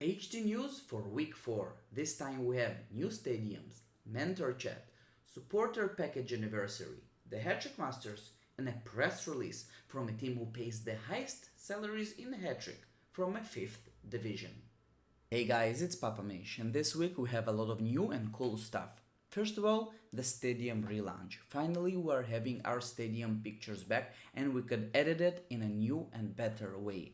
HD News for Week 4. This time we have new stadiums, mentor chat, supporter package anniversary, the Hattrick Masters, and a press release from a team who pays the highest salaries in Hattrick from a 5th division. Hey guys, it's Papa Mish, and this week we have a lot of new and cool stuff. First of all, the stadium relaunch. Finally, we are having our stadium pictures back and we could edit it in a new and better way.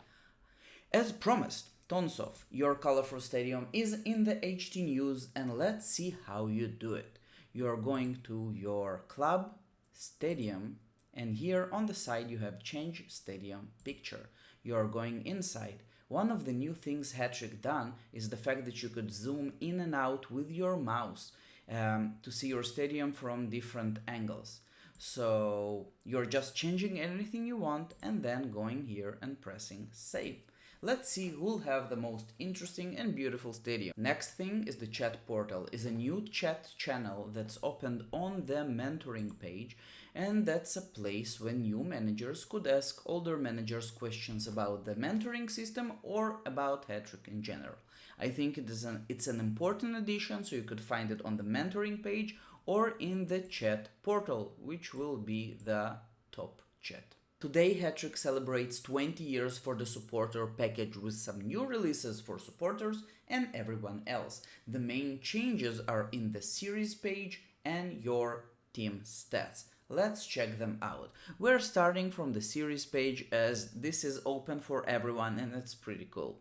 As promised, Tonsov, your colorful stadium is in the HT News, and let's see how you do it. You are going to your club, stadium, and here on the side you have change stadium picture. You are going inside. One of the new things Hattrick done is the fact that you could zoom in and out with your mouse to see your stadium from different angles. So you're just changing anything you want and then going here and pressing save. Let's see who'll have the most interesting and beautiful stadium. Next thing is the chat portal. Is a new chat channel that's opened on the mentoring page, and that's a place where new managers could ask older managers questions about the mentoring system or about Hattrick in general. I think it's an important addition, so you could find it on the mentoring page or in the chat portal, which will be the top chat. Today, Hattrick celebrates 20 years for the supporter package with some new releases for supporters and everyone else. The main changes are in the series page and your team stats. Let's check them out. We're starting from the series page as this is open for everyone and it's pretty cool.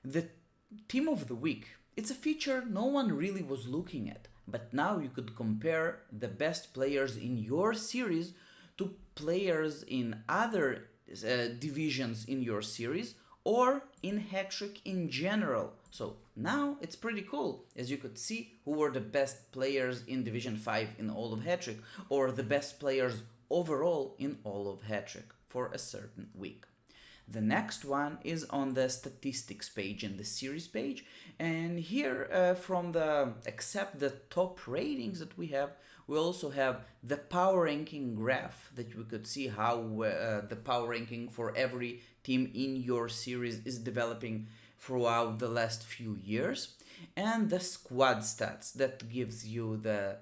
The team of the week. It's a feature no one really was looking at, but now you could compare the best players in your series to players in other divisions in your series or in Hattrick in general. So now it's pretty cool, as you could see who were the best players in Division 5 in all of Hattrick, or the best players overall in all of Hattrick for a certain week. The next one is on the statistics page in the series page, and here except the top ratings that we have, we also have the power ranking graph that we could see how the power ranking for every team in your series is developing throughout the last few years, and the squad stats that gives you the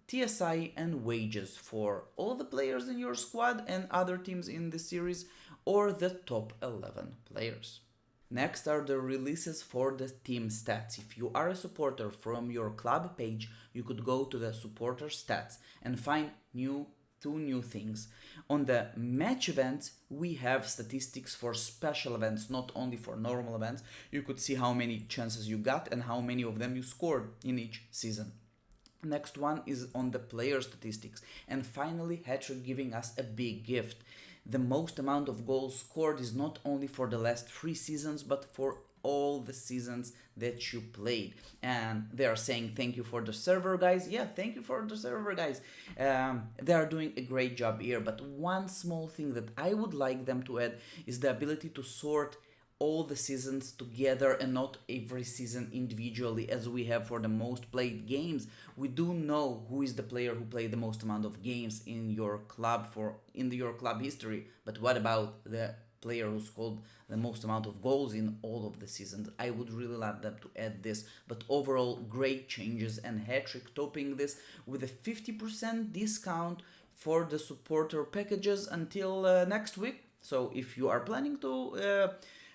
TSI and wages for all the players in your squad and other teams in the series, or the top 11 players. Next are the releases for the team stats. If you are a supporter from your club page, you could go to the supporter stats and find two new things. On the match events, we have statistics for special events, not only for normal events. You could see how many chances you got and how many of them you scored in each season. Next one is on the player statistics. And finally, Hattrick giving us a big gift. The most amount of goals scored is not only for the last 3 seasons, but for all the seasons that you played. And they are saying thank you for the server, guys. Yeah, thank you for the server, guys. They are doing a great job here. But one small thing that I would like them to add is the ability to sort all the seasons together and not every season individually, as we have for the most played games. We do know who is the player who played the most amount of games in your club your club history, but what about the player who scored the most amount of goals in all of the seasons? I would really love them to add this, but overall great changes, and Hattrick topping this with a 50% discount for the supporter packages until next week. So if you are planning to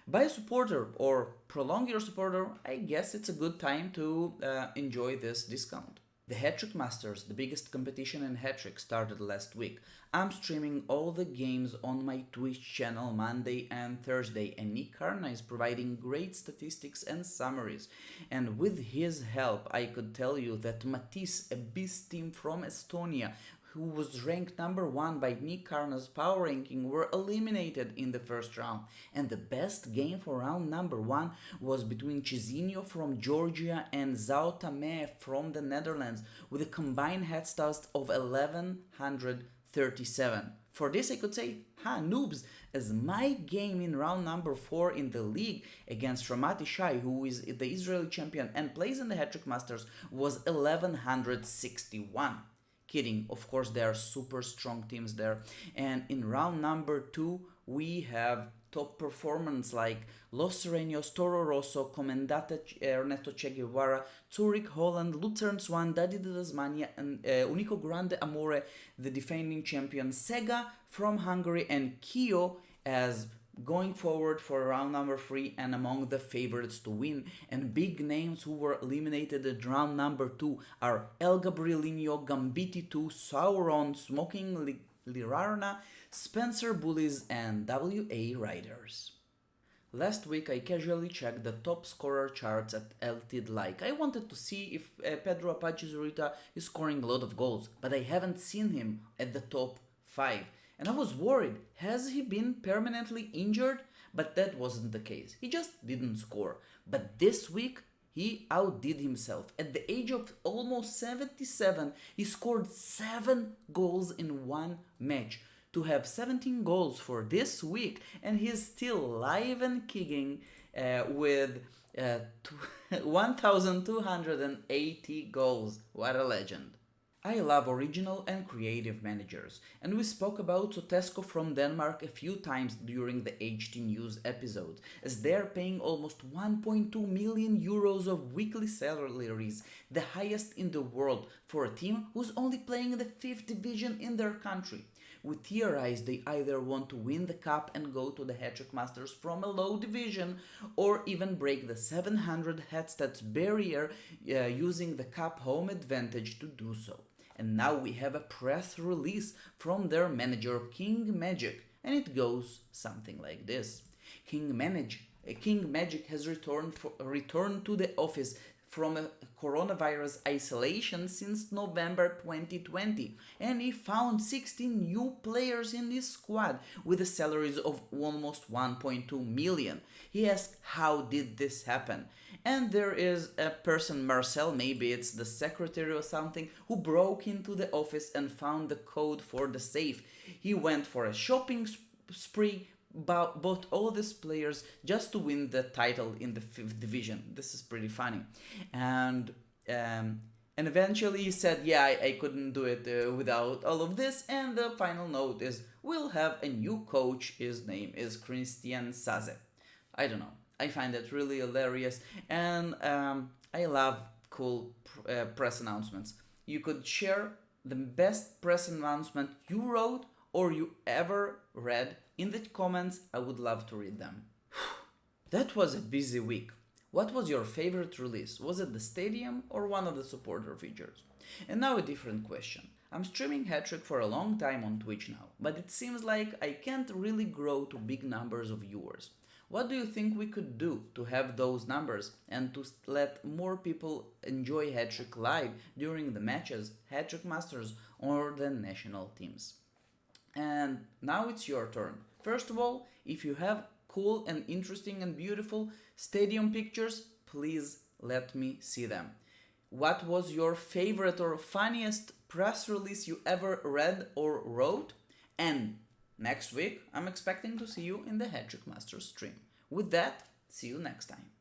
buy a supporter or prolong your supporter, I guess it's a good time to enjoy this discount. The Hattrick Masters, the biggest competition in Hattrick, started last week. I'm streaming all the games on my Twitch channel Monday and Thursday, and Nick Karna is providing great statistics and summaries. And with his help, I could tell you that Matisse, a beast team from Estonia, who was ranked number 1 by Nick Karna's power ranking, were eliminated in the first round. And the best game for round number 1 was between Chisinho from Georgia and Sao Tame from the Netherlands, with a combined head stats of 1137. For this I could say, noobs, as my game in round number 4 in the league against Ramati Shai, who is the Israeli champion and plays in the Hattrick Masters, was 1161. Kidding, of course there are super strong teams there. And in round number 2 we have top performance like Los Serenos, Toro Rosso, Comandante Ernesto Che Guevara, Zurich, Holland, Luzern Swan, Daddy de Tasmania, and Unico Grande Amore, the defending champion, Sega from Hungary, and Kyo as going forward for round number 3 and among the favorites to win. And big names who were eliminated at round number 2 are El Gabrielino, Gambiti 2, Sauron, Smoking Lirarna, Spencer Bullies, and WA Riders. Last week I casually checked the top scorer charts at LTID like. I wanted to see if Pedro Apache Zurita is scoring a lot of goals, but I haven't seen him at the top 5. And I was worried, has he been permanently injured? But that wasn't the case, he just didn't score. But this week, he outdid himself. At the age of almost 77, he scored 7 goals in one match. To have 17 goals for this week, and he's still live and kicking with 1,280 goals. What a legend. I love original and creative managers, and we spoke about Sutsko from Denmark a few times during the HT News episode, as they're paying almost 1.2 million euros of weekly salaries, the highest in the world, for a team who's only playing in the 5th division in their country. We theorize they either want to win the cup and go to the Hattrick Masters from a low division, or even break the 700 head stats barrier using the cup home advantage to do so. And now we have a press release from their manager King Magic, and it goes something like this. King Magic has returned to the office from a coronavirus isolation since November 2020, and he found 16 new players in his squad with the salaries of almost 1.2 million. He asked how did this happen, and there is a person, Marcel, maybe it's the secretary or something, who broke into the office and found the code for the safe. He went for a shopping spree, bought all these players just to win the title in the 5th division. This is pretty funny. And eventually he said, yeah, I couldn't do it without all of this. And the final note is, we'll have a new coach. His name is Christian Saze. I don't know. I find that really hilarious. And I love cool press announcements. You could share the best press announcement you wrote or you ever read in the comments. I would love to read them. That was a busy week. What was your favorite release? Was it the stadium or one of the supporter features? And now a different question. I'm streaming Hattrick for a long time on Twitch now, but it seems like I can't really grow to big numbers of viewers. What do you think we could do to have those numbers and to let more people enjoy Hattrick live during the matches, Hattrick Masters or the national teams? And now it's your turn. First of all, if you have cool and interesting and beautiful stadium pictures, please let me see them. What was your favorite or funniest press release you ever read or wrote? And next week, I'm expecting to see you in the Hattrick Masters stream. With that, see you next time.